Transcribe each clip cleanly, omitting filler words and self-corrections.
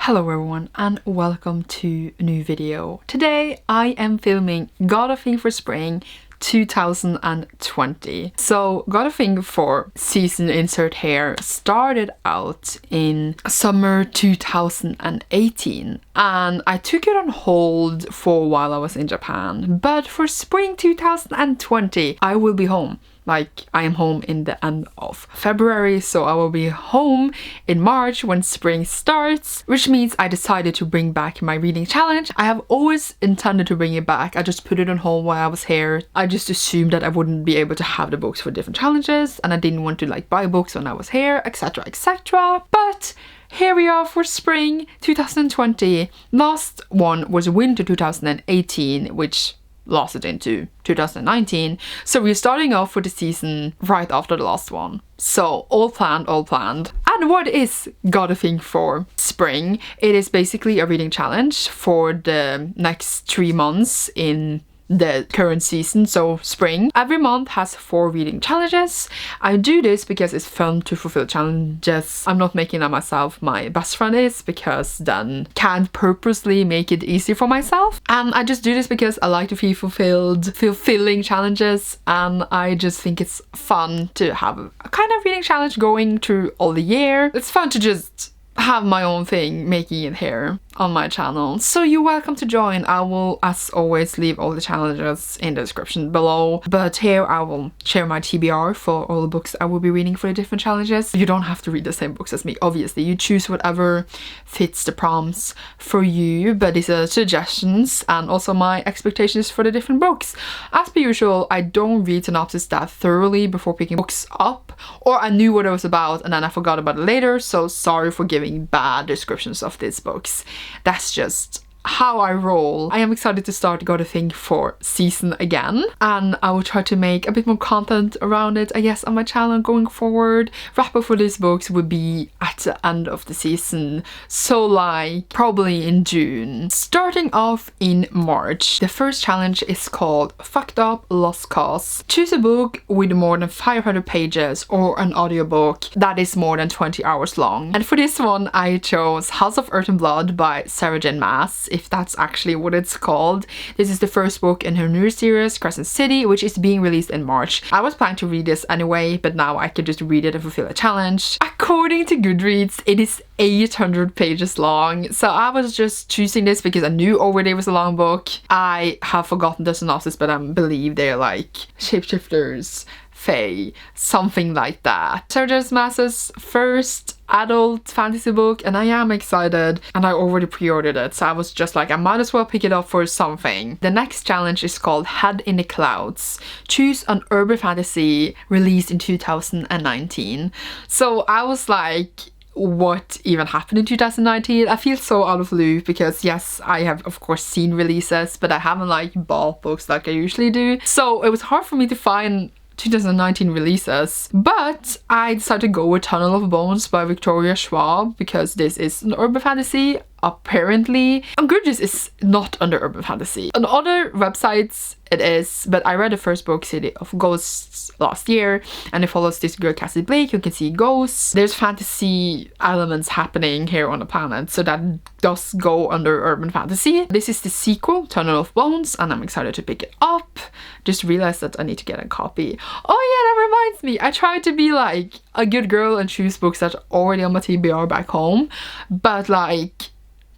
Hello everyone and welcome to a new video. Today I am filming Got a Thing for Spring 2020. So Got a Thing for Season insert here started out in summer 2018 and I took it on hold for a while I was in Japan, but for spring 2020 I will be home. Like, I am home in the end of February, so I will be home in March when spring starts, which means I decided to bring back my reading challenge. I have always intended to bring it back. I just put it on hold while I was here. I just assumed that I wouldn't be able to have the books for different challenges, and I didn't want to buy books when I was here, etc, etc. But here we are for spring 2020. Last one was winter 2018, which lasted into 2019, so we're starting off with the season right after the last one. So all planned. And what is Got a Thing for Spring? It is basically a reading challenge for the next 3 months in the current season, so spring. Every month has 4 reading challenges. I do this because it's fun to fulfill challenges. I'm not making that myself. My best friend is, because then can't purposely make it easy for myself. And I just do this because I like to feel fulfilling challenges, and I just think it's fun to have a kind of reading challenge going through all the year. It's fun to just have my own thing, making it here on my channel. So you're welcome to join. I will, as always, leave all the challenges in the description below. But here I will share my TBR for all the books I will be reading for the different challenges. You don't have to read the same books as me, obviously. You choose whatever fits the prompts for you, but these are suggestions and also my expectations for the different books. As per usual, I don't read synopsis that thoroughly before picking books up, or I knew what it was about and then I forgot about it later, so sorry for giving bad descriptions of these books. That's just how I roll. I am excited to start Got a Thing for Season again, and I will try to make a bit more content around it, I guess, on my channel going forward. Wrap up for these books would be at the end of the season, so probably in June. Starting off in March, the first challenge is called Fucked Up Lost Cause. Choose a book with more than 500 pages or an audiobook that is more than 20 hours long. And for this one I chose House of Earth and Blood by Sarah J. Maas, if that's actually what it's called. This is the first book in her new series, Crescent City, which is being released in March. I was planning to read this anyway, but now I could just read it and fulfill a challenge. According to Goodreads, it is 800 pages long, so I was just choosing this because I knew already it was a long book. I have forgotten the synopsis, but I believe they're like shapeshifters, fae, something like that. Sarah J. Maas's first adult fantasy book, and I am excited, and I already pre-ordered it, so I was just like, I might as well pick it up for something. The next challenge is called Head in the Clouds. Choose an urban fantasy released in 2019. So I was like, what even happened in 2019? I feel so out of loop because yes, I have of course seen releases, but I haven't bought books like I usually do, so it was hard for me to find 2019 releases. But I decided to go with Tunnel of Bones by Victoria Schwab because this is an urban fantasy, apparently. And Goodreads is not under urban fantasy. On other websites it is, but I read the first book, City of Ghosts, last year, and it follows this girl, Cassie Blake, who can see ghosts. There's fantasy elements happening here on the planet, so that does go under urban fantasy. This is the sequel, Tunnel of Bones, and I'm excited to pick it up. Just realized that I need to get a copy. Oh yeah, that reminds me, I tried to be like a good girl and choose books that are already on my TBR back home, but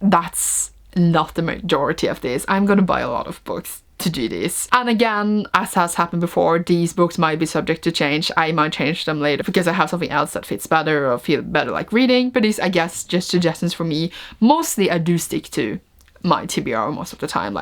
that's not the majority of this. I'm gonna buy a lot of books to do this. And again, as has happened before, these books might be subject to change. I might change them later because I have something else that fits better or feel better like reading, but these, I guess, just suggestions for me. Mostly I do stick to my TBR most of the time,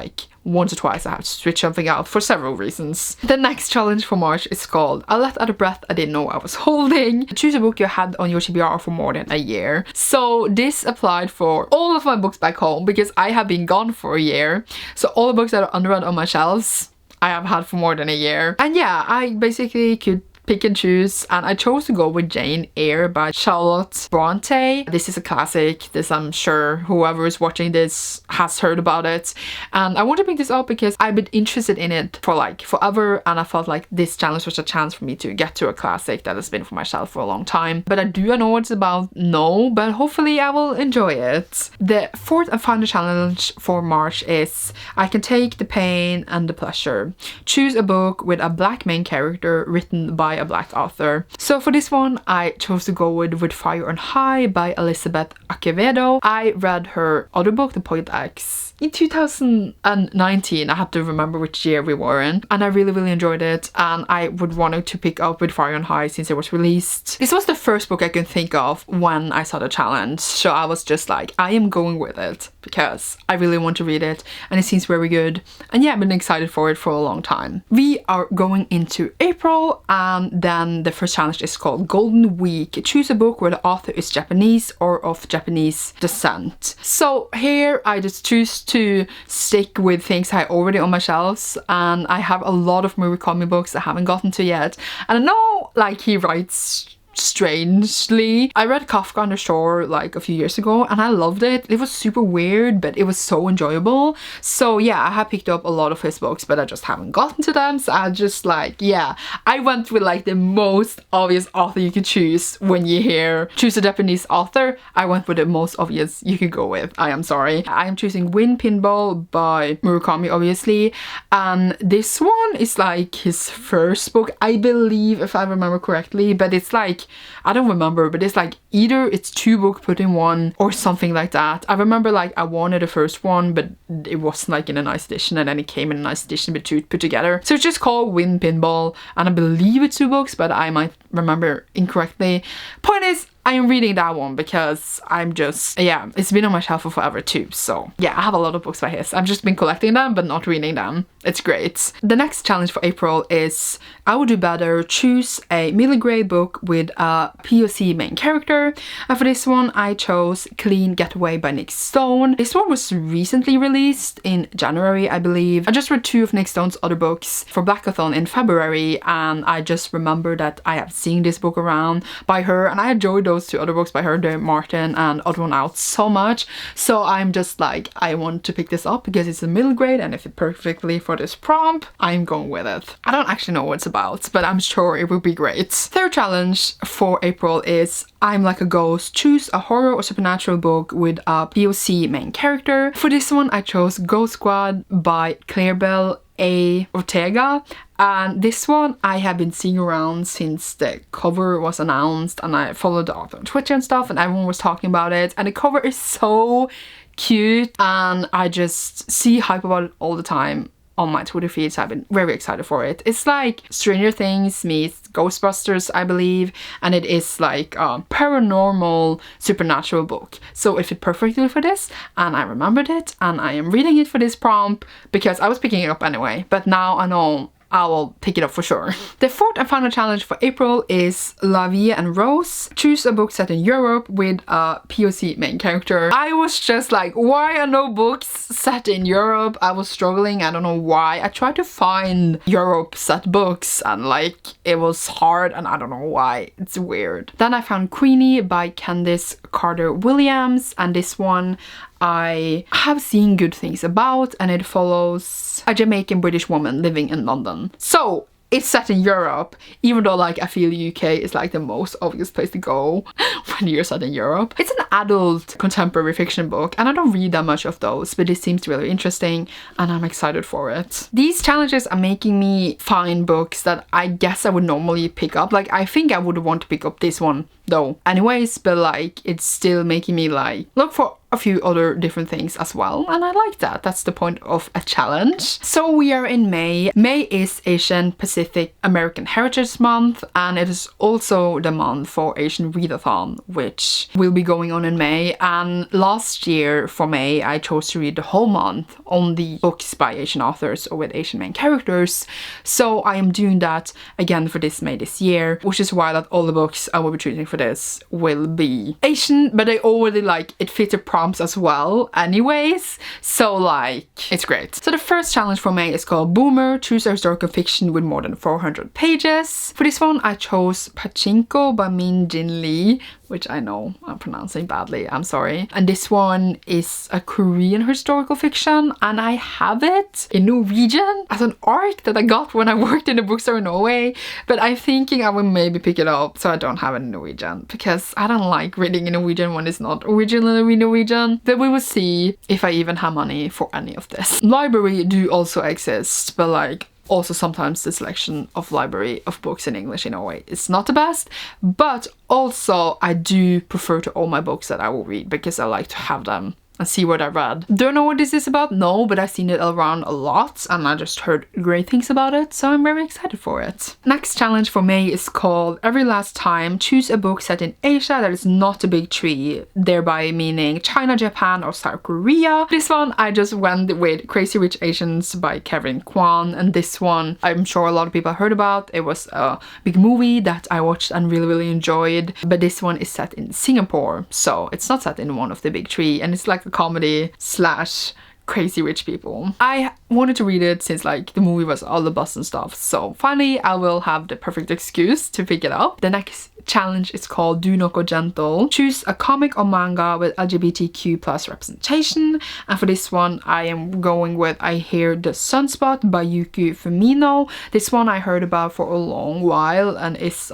once or twice I have to switch something out for several reasons. The next challenge for March is called I Let Out a Breath I Didn't Know I Was Holding. Choose a book you had on your TBR for more than a year. So this applied for all of my books back home because I have been gone for a year. So all the books that are unread on my shelves I have had for more than a year. And yeah, I basically could pick and choose, and I chose to go with Jane Eyre by Charlotte Bronte. This is a classic. This, I'm sure whoever is watching this has heard about it, and I want to pick this up because I've been interested in it for like forever, and I felt like this challenge was a chance for me to get to a classic that has been for myself for a long time. But I do know what it's about? No, but hopefully I will enjoy it. The fourth and final challenge for March is I can take the pain and the pleasure. Choose a book with a black main character written by a black author. So for this one, I chose to go with Fire and High by Elizabeth Acevedo. I read her audiobook, The Poet X, in 2019. I have to remember which year we were in, and I really enjoyed it, and I would want to pick up with Fire and High since it was released. This was the first book I could think of when I saw the challenge, so I was just like, I am going with it because I really want to read it and it seems very good, and yeah, I've been excited for it for a long time. We are going into April, and then the first challenge is called Golden Week. Choose a book where the author is Japanese or of Japanese descent. So here I just choose to stick with things I already on my shelves, and I have a lot of Murakami books I haven't gotten to yet, and I know like he writes strangely. I read Kafka on the Shore like a few years ago and I loved it. It was super weird, but it was so enjoyable. So yeah, I have picked up a lot of his books, but I just haven't gotten to them. So I just like, yeah, I went with like the most obvious author you could choose when you hear choose a Japanese author. I went with the most obvious you could go with. I am sorry. I am choosing Wind Pinball by Murakami, obviously. And this one is like his first book, I believe, if I remember correctly, but it's like, I don't remember, but it's like either it's two books put in one or something like that. I remember like I wanted the first one, but it wasn't like in a nice edition, and then it came in a nice edition but two put together. So it's just called Wind Pinball, and I believe it's two books, but I might remember incorrectly. Point is, I am reading that one because I'm just, yeah, it's been on my shelf for forever too. So yeah, I have a lot of books by his. I've just been collecting them but not reading them. It's great. The next challenge for April is I would do better. Choose a middle grade book with a POC main character. And for this one, I chose Clean Getaway by Nick Stone. This one was recently released in January, I believe. I just read two of Nick Stone's other books for Blackathon in February, and I just remember that I have seen this book around by her, and I enjoyed those two other books by her, the Martin and Odd One Out, so much. So I'm just like, I want to pick this up because it's a middle grade and it fit perfectly for this prompt. I'm going with it. I don't actually know what it's about, but I'm sure it will be great. Third challenge for April is I'm Like a Ghost. Choose a horror or supernatural book with a POC main character. For this one, I chose Ghost Squad by Clarebell A. Ortega. And this one I have been seeing around since the cover was announced, and I followed the author on Twitter and stuff, and everyone was talking about it, and the cover is so cute, and I just see hype about it all the time on my Twitter feeds. I've been very excited for it. It's like Stranger Things meets Ghostbusters, I believe, and it is like a paranormal supernatural book. So it fit perfectly for this, and I remembered it, and I am reading it for this prompt because I was picking it up anyway, but now I know I will pick it up for sure. The fourth and final challenge for April is La Vie and Rose. Choose a book set in Europe with a POC main character. I was just like, why are no books set in Europe? I was struggling, I don't know why. I tried to find Europe set books and like it was hard, and I don't know why. It's weird. Then I found Queenie by Candice Carter Williams, and this one I have seen good things about, and it follows a Jamaican British woman living in London. So it's set in Europe, even though like I feel UK is like the most obvious place to go when you're set in Europe. It's an adult contemporary fiction book, and I don't read that much of those, but it seems really interesting and I'm excited for it. These challenges are making me find books that I guess I would normally pick up. Like I think I would want to pick up this one though anyways, but like it's still making me like look for a few other different things as well, and I like that. That's the point of a challenge. So we are in May. May is Asian Pacific American Heritage Month, and it is also the month for Asian Readathon, which will be going on in May. And last year for May I chose to read the whole month on the books by Asian authors or with Asian main characters, so I am doing that again for this May this year, which is why that all the books I will be choosing for this will be Asian, but I already like it fit the prompts as well anyways, so like it's great. So the first challenge for me is called Boomer, choose a historical fiction with more than 400 pages. For this one I chose Pachinko by Min Jin Lee, which I know I'm pronouncing badly, I'm sorry. And this one is a Korean historical fiction, and I have it in Norwegian as an ARC that I got when I worked in a bookstore in Norway, but I'm thinking I will maybe pick it up so I don't have it in Norwegian, because I don't like reading in Norwegian when it's not originally Norwegian. But we will see if I even have money for any of this. Library do also exist, but like also sometimes the selection of library of books in English in Norway is not the best, but also I do prefer to own my books that I will read because I like to have them and see what I read. Don't know what this is about? No, but I've seen it around a lot and I just heard great things about it, so I'm very excited for it. Next challenge for me is called Every Last Time. Choose a book set in Asia that is not a big tree, thereby meaning China, Japan or South Korea. This one I just went with Crazy Rich Asians by Kevin Kwan, and this one I'm sure a lot of people heard about. It was a big movie that I watched and really enjoyed, but this one is set in Singapore, so it's not set in one of the big tree, and it's like a comedy slash crazy rich people. I wanted to read it since like the movie was all the buzz and stuff, so finally I will have the perfect excuse to pick it up. The next challenge is called Do Not Go Gentle. Choose a comic or manga with LGBTQ plus representation, and for this one I am going with I Hear the Sunspot by Yuki Fumino. This one I heard about for a long while, and it's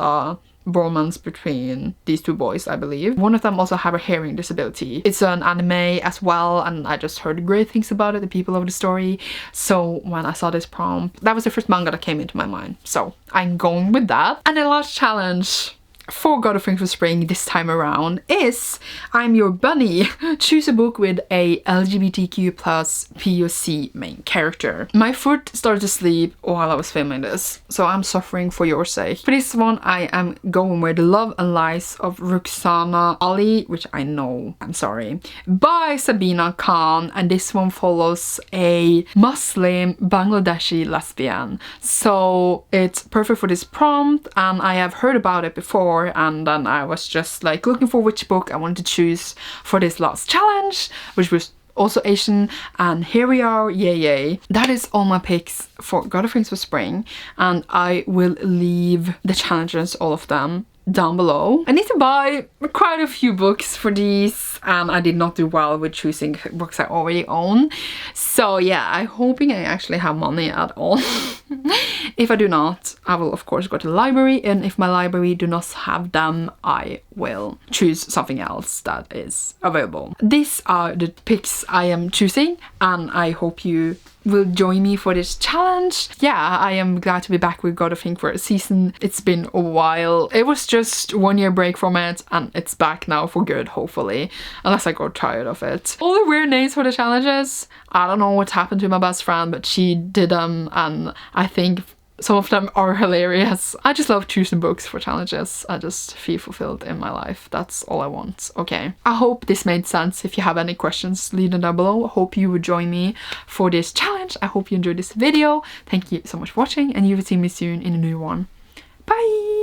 romance between these two boys, I believe. One of them also have a hearing disability. It's an anime as well, and I just heard great things about it, the people of the story. So when I saw this prompt, that was the first manga that came into my mind, so I'm going with that. And the last challenge for God of Things for Spring this time around is I'm Your Bunny. Choose a book with a LGBTQ plus POC main character. My foot started to sleep while I was filming this, so I'm suffering for your sake. For this one I am going with Love and Lies of Ruxana Ali, which I know, I'm sorry, by Sabina Khan, and this one follows a Muslim Bangladeshi lesbian. So it's perfect for this prompt, and I have heard about it before, and then I was just like looking for which book I wanted to choose for this last challenge, which was also Asian, and here we are, yay. That is all my picks for God of Things for Spring, and I will leave the challenges, all of them, down below. I need to buy quite a few books for these, and I did not do well with choosing books I already own. So yeah, I'm hoping I actually have money at all. If I do not, I will of course go to the library, and if my library do not have them, I will choose something else that is available. These are the picks I am choosing, and I hope you will join me for this challenge. Yeah, I am glad to be back with God of Things for a Season. It's been a while. It was just 1 year break from it, and it's back now for good, hopefully, unless I got tired of it. All the weird names for the challenges, I don't know what happened to my best friend, but she did them, and I think some of them are hilarious. I just love choosing books for challenges. I just feel fulfilled in my life. That's all I want. Okay. I hope this made sense. If you have any questions, leave them down below. I hope you would join me for this challenge. I hope you enjoyed this video. Thank you so much for watching, and you will see me soon in a new one. Bye!